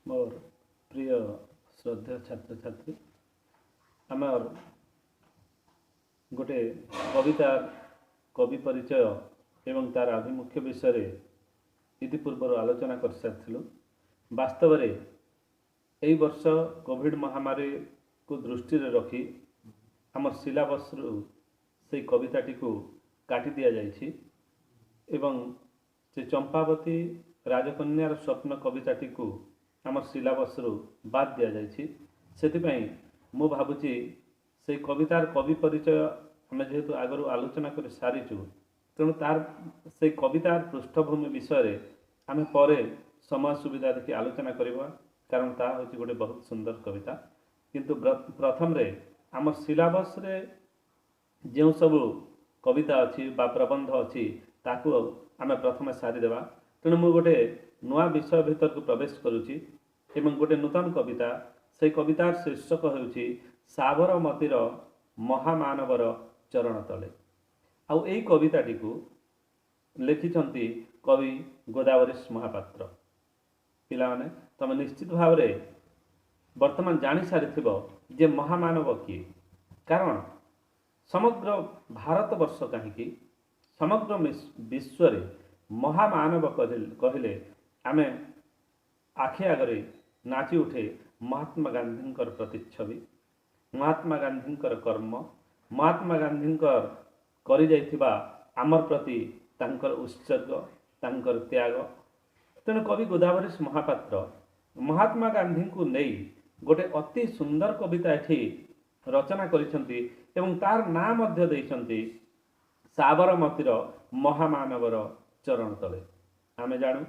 मोर प्रिय श्रद्धेय छात्र छात्री आमर गोटे कवितार कवि परिचय एवं तार आभिमुख्य विषय इतिपूर्वर आलोचना कर सारी वास्तव में यही वर्ष कोविड महामारी को दृष्टि रखी आमर सिलेबस से कविताटी को काटी दि जाइछि एवं से चंपावती राजकन्यार स्वप्न कविताटी को आमर सिलेबस बाद दि जाइछि सेतिपई मु भाबुची से कवितार कवि परिचय आम जेहेतु आगु आलोचना कर सारीचु तेणु तार से कवितार पृष्ठभूमि विषय आम पर समय सुविधा देखि आलोचना करवा कारण ता होछि गोटे बहुत सुंदर कविता किंतु प्रथम रे आम सिलेबस रे जो सब कविता अच्छी बा प्रबंध अच्छी ताकू आम प्रथम सारीदेवा तेणु मु गोटे नुआ विषय भीतर को प्रवेश करुच्ची एवं गोटे नूतन कविता से कवितार शीर्षक होउछि साबरमतीर महामानवर चरण तले आउ एई कविताटी को लिखिछंती कवि गोदावरीश महापात्र पिला माने तमे निश्चित भाव रे वर्तमान जानी सारिथिबो जे महामानव किए कारण समग्र भारतवर्ष कहीं समग्र विश्व रे महामानव कहले आमे आखि आगरे नाची उठे महात्मा गांधी प्रतिच्छवि महात्मा गांधी कर्म महात्मा गांधी करि जाइथिबा आमर प्रति तांकर उत्सर्ग तांकर त्याग तेणु कवि गोदावरीश महापात्र महात्मा गांधी को नहीं गोटे अति सुंदर कविता एठी रचना करिसंती एवं तार नाम मध्य देइसंती साबरमतीर महामानवर चरण तले आमे जानू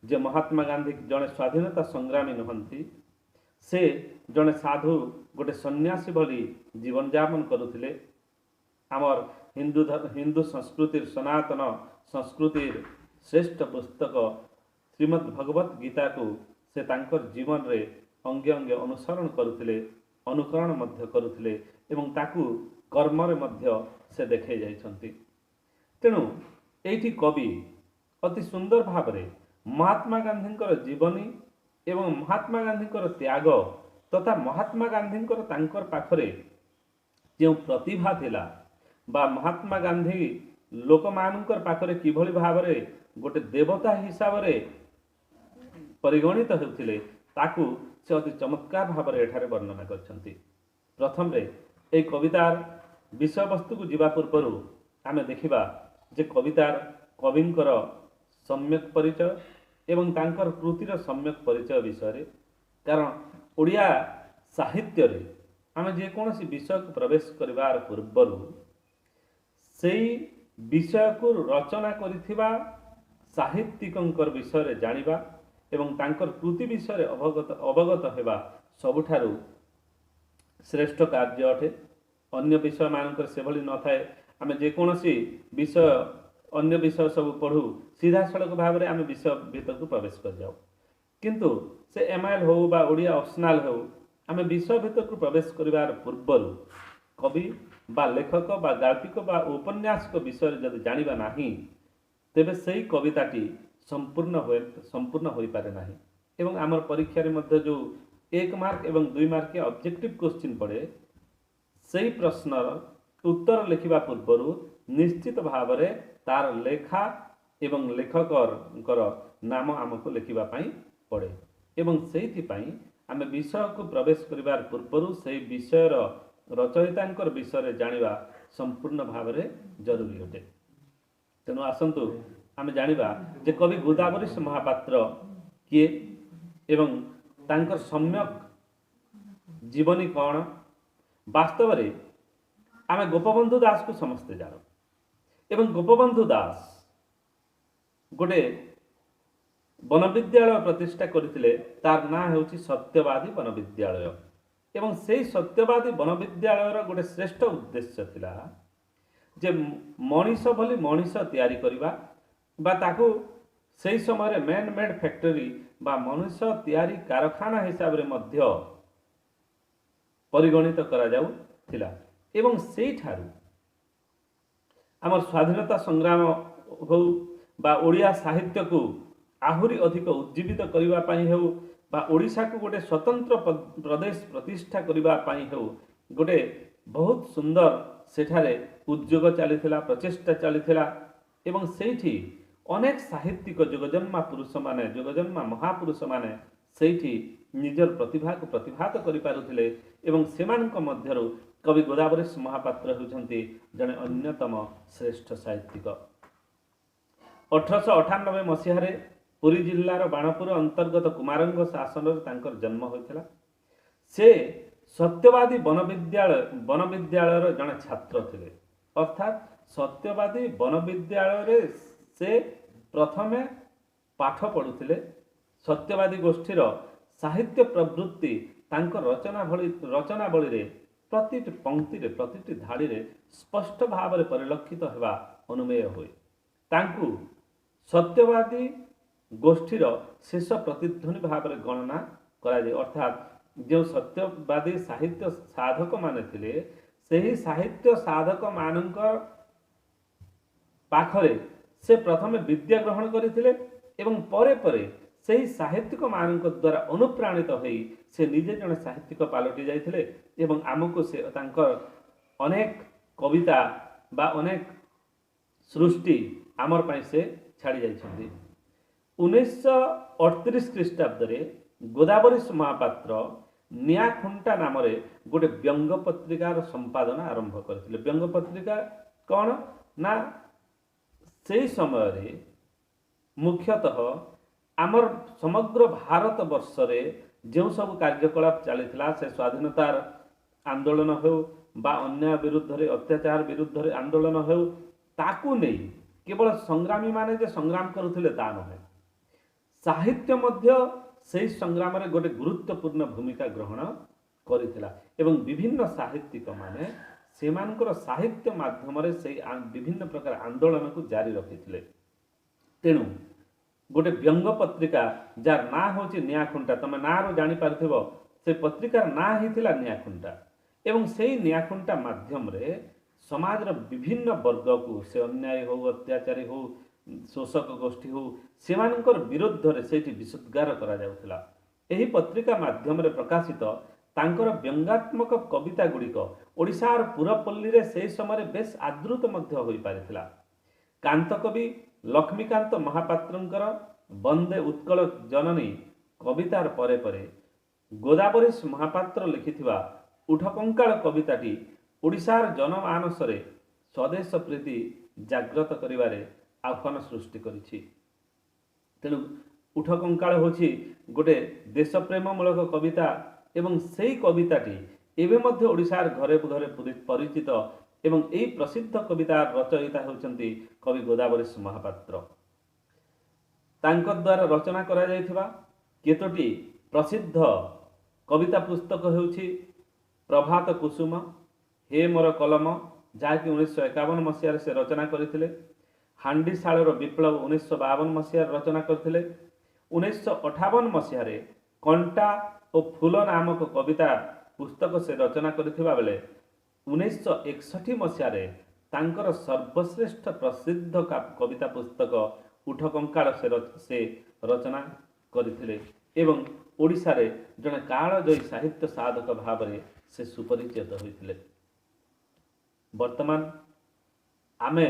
जे महात्मा गांधी जड़े स्वाधीनता संग्रामी नुहंती से जड़े साधु गोटे सन्यासी भली जीवन यापन करुथिले आमर हिंदू संस्कृतिर सनातन संस्कृतिर श्रेष्ठ पुस्तक श्रीमद् भगवत गीता को से तांकर जीवन रे अंगे अंगे अनुसरण करुथिले अनुकरण मध्य करुथिले एवं ताकू कर्म रे मध्य से देखे जाइछंती तेणु एठी कवि अति सुंदर भाव रे महात्मा गांधी जीवनी एवं महात्मा गांधी त्याग तथा महात्मा गांधी तांकर पाखरे जो प्रतिभा थिला बा महात्मा गांधी लोकमानकर पाखरे किभली भाव रे गोटे देवता हिसाब रे परिगणित होउथिले ताकू से अति चमत्कार भाव रे एठारे वर्णना करछंती प्रथम रे ए कवितार विषय वस्तु को जीवा पूर्व आमे देखिबा जे कवितार कविंकर सम्यक परिचय एवं तांकर कृतिर सम्यक परिचय विषय कारण ओडिया साहित्य रे आमे जे कोनोसी विषय को प्रवेश करिवार पूर्व सेई विषय को रचना करिथिबा साहित्यिकंकर विषय रे जानिबा एवं तांकर कृति विषय अवगत हेबा सबुठारु श्रेष्ठ कार्य अटे अन्य विषय मानकर से भली न थाए आमे जे कोनोसी विषय अन्य विषय सब पढ़ू सीधा सड़क भाव में आम विषय भीतर को प्रवेश कर जाऊ किंतु से एमआईएल हो बा ओडिया ऑप्शनल हो आम विषय भीतर को प्रवेश करिवार पूर्व कवि बा लेखक बा गाल्पिक बा उपन्यासक विषय जदि जानिबा नाही तेबे सही कविताटी संपूर्ण हो पारे नाही एवं आमर परीक्षा रे मध्य जो 1 मार्क एवं 2 मार्क के ऑब्जेक्टिव क्वेश्चन पड़े सही प्रश्न उत्तर लिखिबा पूर्व निश्चित भाव रे तार लेखा एवं लेखकर नाम आमको लिखिबा पाई पड़े एवं सेहिथिपाई आमे विषय को प्रवेश करिवार पूर्व से विषयर रचयितांकर विषय जानिबा संपूर्ण भाव रे जरूरी होते तेणु आसंतु आमे जानिबा जे कवि गोदावरीश महापात्र किए एवं तांकर सम्यक जीवनी कौन वास्तव रे आमे गोपबंधु दास को समस्ते जानो एवं गोपबंधु दास गोटे वन विद्यालय प्रतिष्ठा करथिले तार ना हेउची सत्यवादी वन विद्यालय एवं सेई सत्यवादी वन विद्यालय गोटे श्रेष्ठ उद्देश्य थिला जे मनीष भली मनीष तैयारी करिबा बा ताकू सेई समय रे मैन मेड फैक्टरी बा मनीष तैयारी कारखाना हिसाब रे मध्य परिगणित करा जाउ थिला एवं सेई ठारू आमर स्वाधीनता संग्राम हो बा ओडिया साहित्य को आहुरी अधिक उज्जीवित करने हो बा ओडिशा को गोटे स्वतंत्र प्रदेश प्रतिष्ठा करबा पाई हेउ गोटे बहुत सुंदर सेठारे उद्योग चलीथिला प्रचेष्टा चलीथिला एवं सेठी अनेक साहित्यिक जोगजन्मा पुरुष माने जोगजन्मा महापुरुष माने सेठी निजर प्रतिभा को प्रतिभात करि पारुथिले एवं सेमानक मध्यरु कवि गोदावरीश महापात्र होउछंती जने अन्यतम श्रेष्ठ साहित्यिक। 1898 मसीहारे पुरी जिल्लार बाणपुर अंतर्गत कुमारंग शासन जन्म होता। से सत्यवादी वन विद्यालय जड़े छात्र थे, अर्थात सत्यवादी वन विद्यालय से प्रथमे पाठ पढ़ुले। सत्यवादी गोष्ठीर साहित्य प्रवृत्ति रचनावली रे प्रति पंक्ति प्रति धाड़ी रे स्पष्ट भाव में परिलक्षित होगा अनुमेय हुए। तांकु सत्यवादी गोष्ठीर शेष प्रतिध्वनि भाव में गणना करा जाए, अर्थात जो सत्यवादी साहित्य साधक माने थिले सही साहित्य साधक मानक पाखरे से प्रथम विद्या ग्रहण करथिले एवं परे परे सही साहित्यिक मानक द्वारा अनुप्राणित होई से निजे जने साहित्यिक पालटी जाइथिले एवं आमको से तांकर अनेक कविता बा अनेक सृष्टि आमर पाई से छाड़ी जाइछन्ति। 1938 ख्रीष्टाब्द गोदावरीश महापात्र नियाखुंटा नाम गोटे व्यंग पत्रिकार संपादन आरंभ करथिले। व्यंग पत्रिका कौन ना से समय मुख्यतः आमर समग्र भारत वर्ष रे जो सब कार्यकलाप चलीथिला से स्वाधीनतार आंदोलन हो बा अन्याय विरुद्ध रे अत्याचार विरुद्ध रे आंदोलन हो ताकू नहीं केवल संग्रामी माने जे संग्राम करुथिले ता नहे, साहित्य मध्य से संग्राम रे गोटे गुरुत्वपूर्ण भूमिका ग्रहण करिथिला एवं विभिन्न साहित्यिक माने सेमानकर साहित्य माध्यम रे से विभिन्न प्रकार आंदोलन को जारी रखिथिले। तेणु गोटे व्यंग पत्रिका जार ना होची नियाखुंटा, तमे ना रो जानि पारथिबो से पत्रिकार ना हिथिला नियाखुंटा एवं सेही नियाखुंटा माध्यम रे समाज रो विभिन्न वर्ग को से अन्याय हो अत्याचारी हो शोषक गोष्ठी हो सेमानकर विरुद्ध रे सेठी विशुद्गार करा जाउथिला। एही पत्रिका माध्यम रे प्रकाशित तांकर व्यंगात्मक कविता गुड़िक ओडिशार पुरपल्ली रे से समय बेस आदृत मध्य होई पारिथिला। कांत कवि लक्ष्मीकांत महापात्रंकर बंदे उत्कल जननी कवितार परे परे गोदावरीश महापात्र लिखिथिबा उठकंकाल कविताटी ओडिशार जनमानस रे स्वदेश प्रीति जागृत करिवारे आह्वान सृष्टि करिछि। तेणु उठकंकाल होछि गोटे देशप्रेममूलक कविता एवं सेही कविताटी एवं मध्य ओडिशार घरे घरे परिचित एवं यही प्रसिद्ध कवितार रचयिता होउछन्ति कवि गोदावरीश महापात्र। तांक द्वारा रचना करा जायथिबा केतोटी प्रसिद्ध कविता पुस्तक हेउछि प्रभात कुसुम, हे मोर कलम जहाँकि 1951 मसीह से रचना करथिले, हांडीशाଳର विप्लव 1952 मसीह रचना करथिले, 1958 मसीह कंटा और फूल नामक कविता पुस्तक से रचना करथिबा बेले 1961 मसीह तांकर सर्वश्रेष्ठ प्रसिद्ध कविता पुस्तक उठकंकाल से रचना करथिले एवं ओडिशा रे जने कालजयी साहित्य साधक भाव में से सुपरिचित होइथिले। वर्तमान आमे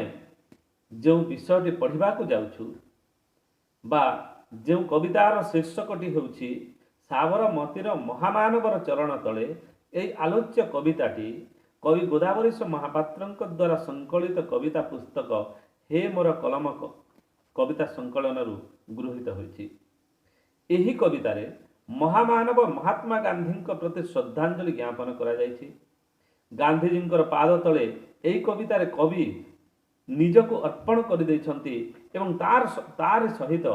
जो विषयटी पढ़ा जाउछु बा जो कवितार शीर्षकटी होउछि साबरमतीर महामानवर चरण तले, यही आलोच्य कविताटी कवि गोदावरीश महापात्रंक द्वारा संकलित कविता पुस्तक हे मोर कलम कविता संकलन गृहीत होइछि। एही कवितारे महामानव महात्मा गांधी प्रति श्रद्धांजलि ज्ञापन करा जाइछि। गांधीजींकर पाद तले एही कवितारे कवि निजको अर्पण कर दैछन्ति एवं तार सहित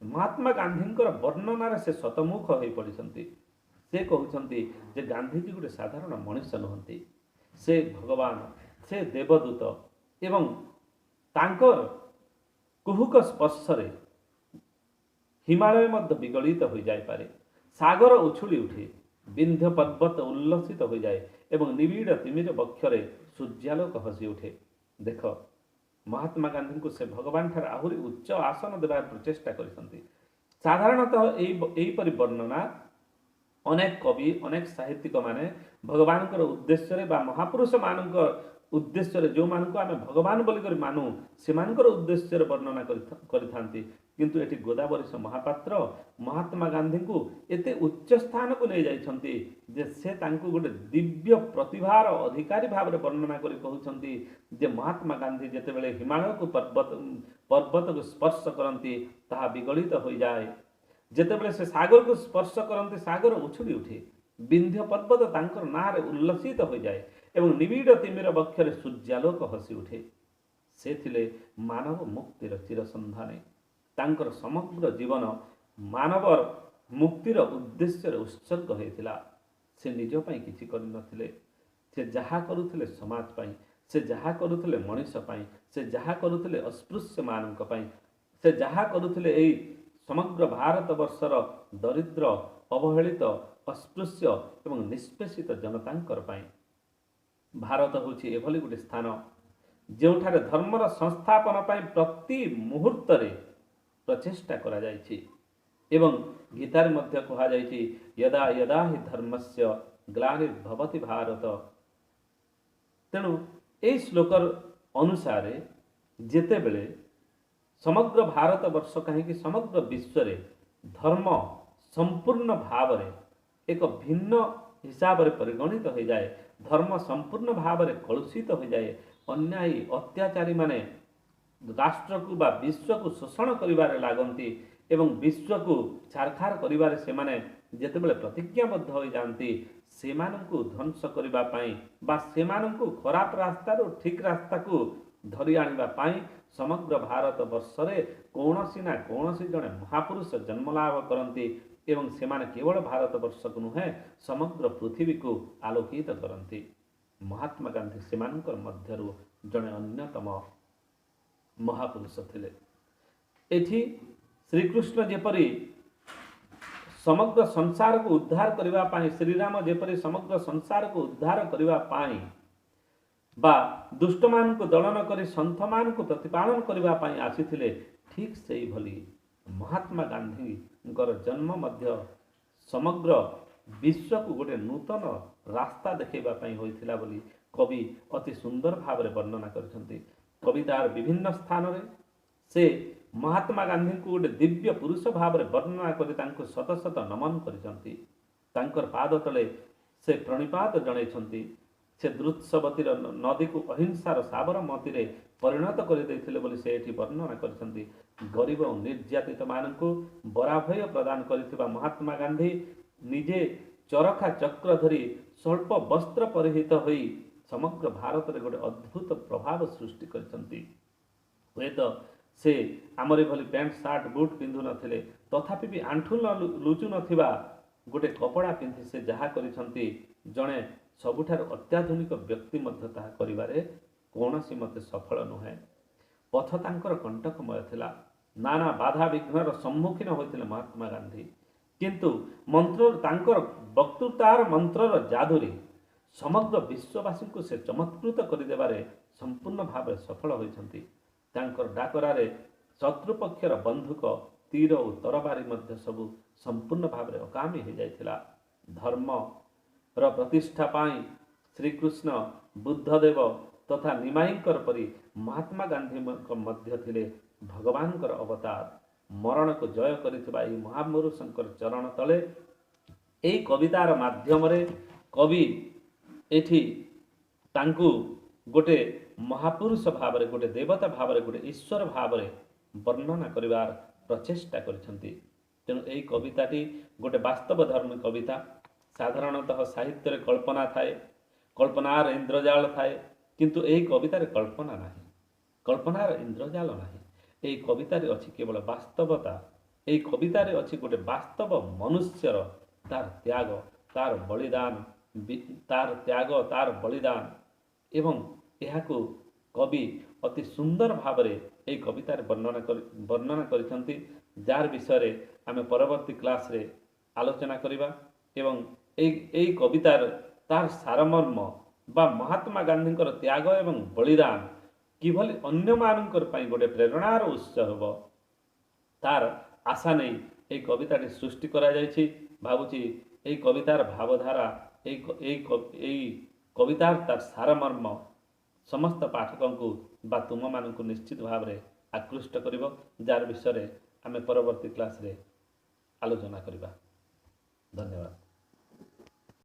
महात्मा गांधींकर वर्णनार से शतमुख हो पड़िछन्ति। से कहउछन्ति जे गांधीजी गोटे साधारण मनुष्य नुहंती, से भगवान, से देवदूत एवं तांकर कुहुक स्पर्शरे हिमालय मध्य विगलित हो जाय पारे, सागर उछुली उठे, विंध्य पर्वत उल्लसित हो जाए एवं निबिड़ तिमिर बक्षरे सूर्यालोक हसी उठे। देख महात्मा गांधी को से भगवान ठार आहुरी उच्च आसन देवार प्रचेष्टा करिसंती। साधारणतः यहीपरि वर्णना अनेक कवि अनेक साहित्यिक माने भगवान उद्देश्य बा महापुरुष मान उद्देश्य जो मानक आम भगवान बोलिक मानु से उद्देश्य वर्णना करि किंतु एटी गोदावरीश महापात्र महात्मा गांधी को एते उच्च स्थान को नहीं जाइछंती जे से तांको गोटे दिव्य प्रतिभार अधिकारी भाव में वर्णना करि कहउछंती जे महात्मा गांधी जेतेबेले हिमालय को पर्वत को स्पर्श करती ताहा विगलित हो जाए, जेतेबेले से सागर को स्पर्श करती सागर उछुली उठे, विंध्य पर्वत तांकर नारे उल्लसित हो जाए एवं निबिड़ तिमिर बक्षरे सूर्यालोक हसी उठे। से थिले मानव मुक्तिर चिरसंधाने, तांकर समग्र जीवन मानवर मुक्तिर उद्देश्य उत्सर्ग होता। से निज पई किछि करि नथिले, से जहा करुथिले समाज पई, से जहा करुथिले मनुष्य पई, से जहा करुथिले अस्पृश्य मानक पई, से जहा करुथिले एई समग्र भारत वर्षर दरिद्र अवहेलित अस्पृश्य एवं निष्पेषित जनतांकर पई। भारत होछि एभली गोटे स्थान जोठारे धर्मर संस्थापन पई प्रति मुहूर्त रे प्रचेष्टा करा जायछि एवं गीतार मध्य कहा जायछि यदा यदा हि धर्मस्य ग्लानिर्भवति भारत। तेणु ए श्लोकर अनुसार जेते बेले समग्र भारत वर्ष कहीं समग्र विश्व रे धर्म संपूर्ण भाव रे एक भिन्न हिसाब रे परिगणित हो जाए, धर्म संपूर्ण भाव रे कलुषित हो जाए, अन्यायी अत्याचारी माने राष्ट्र को बा विश्व को शोषण करिबारे लागंती एवं विश्व को छारखार करिबारे से माने जेतेबेले प्रतिज्ञाबद्ध हो जाती सेमानंकु ध्वंस करिबा पाई बा सेमानंकु खराब रास्ता रो ठीक रास्ता को धरी आनिबा पाई समग्र भारत वर्ष रे कोनोसी ना कोनोसी जने महापुरुष जन्मलाभ करती एवं सेमाने केवल भारत वर्ष को नुहे समग्र पृथ्वी को आलोकित करती। महात्मा गांधी सेमानकर मध्यरु जने अन्यतम महापुरुष थिले। एठी श्रीकृष्ण जेपरी समग्र संसार को उद्धार करिबा पाई, श्रीराम जेपरी समग्र संसार को उद्धार करिबा पाई बा दुष्ट मान को दलन करी संत मान को प्रतिपालन करिबा पाई आसीथिले, ठीक सेही भली महात्मा गांधी जन्म मध्य समग्र विश्व को गोटे नूतन रास्ता देखैबा पाई होइथिला बोली कवि अति सुंदर भाव में वर्णना करछंती। कवितार विभिन्न स्थान रे से महात्मा गांधी को गोटे दिव्य पुरुष भाव में वर्णना करी तांको शत शत नमन करिसंती। तांकर पाद तले से प्रणिपात जणैछंती। से द्रुत्सवतीर नदी को अहिंसार साबरमती रे परिणत कर देथिले बोली से एठी वर्णना करछंती। गरीब और निर्यातित मानकु बराभय प्रदान करिथिबा महात्मा गांधी निजे चरखा चक्र धरी स्वल्प वस्त्र परिहित होई समग्र भारत रे गोटे अद्भुत प्रभाव सृष्टि करछंती। हुएत से आमरी भली पैंट सार्ट बूट पिंधु नथिले तथापि भी आंठु लुचु नथिबा गोटे कपड़ा पिंधि से जहा करिछंती जणे सबुठार अत्याधुनिक व्यक्ति मध्य ताहा करिबारे कौनसी मते सफल नुहे। पथ तांकर कंटकमय थिला, नाना बाधा विघ्नर सम्मुखीन होइथिले महात्मा गांधी, किंतु मंत्र तांकर वक्तृतार मंत्रर जादुरी समग्र विश्ववासी को से चमत्कृत करिदेबारे संपूर्ण भाव सफल होइछंती। तांकर डाकरारे शत्रुपक्षर बंधुक तीर और तरबारी मध्य सबु संपूर्ण भाव अकामी हो जाइथिला। धर्म र प्रतिष्ठा पाई श्रीकृष्ण बुद्धदेव तथा निमाईंकर परी महात्मा गांधी मध्य थिले भगवानकर अवतार। मरण को जय करिथिबा एई महापुरुषंकर चरण तले एई कवितार माध्यम रे कवि एठी तांकु गोटे महापुरुष भाव रे गोटे देवता भाव रे गोटे ईश्वर भाव रे वर्णना करिवार प्रचेष्टा करिसंती। तेणु एई कविताटी गोटे वास्तव धर्मी कविता। साधारणतः साहित्य रे कल्पना थाए, कल्पनार इंद्रजाल थाए, किंतु एई कवितार कल्पना नाही, कल्पनार इंद्रजाल नाही। एई कवितार अछि केवल वास्तवता। एई कवितार अछि गोटे वास्तव मनुष्यर तार त्याग, तार बलिदान, तार त्याग, तार बलिदान एवं एहाकु कवि अति सुंदर भाव रे एई कवितार वर्णना करिसंती, जार विषय रे आमे परवर्ती क्लास रे आलोचना करिबा एवं एई कवितार तार सारमर्म बा महात्मा गांधींकर त्याग एवं बलिदान किभली अन्य मानकर पई गोटे प्रेरणार उत्स होबो तार आशा नहीं এই কবিতাটি সৃষ্টি করা যাইছি। ভাবুছি এই কবিতার ভাবধারা এই কবিতার তার সারମର୍ମ ସମସ୍ତ ପାଠକଙ୍କୁ ବା ତୁମମାନଙ୍କୁ ନିଶ୍ଚିତ ଭାବରେ ଆକୃଷ୍ଟ କରିବ, ଯାର ବିଷୟରେ ଆମେ ପରବର୍ତ୍ତୀ କ୍ଲାସ୍ରେ ଆଲୋଚନା କରିବା। ଧନ୍ୟବାଦ।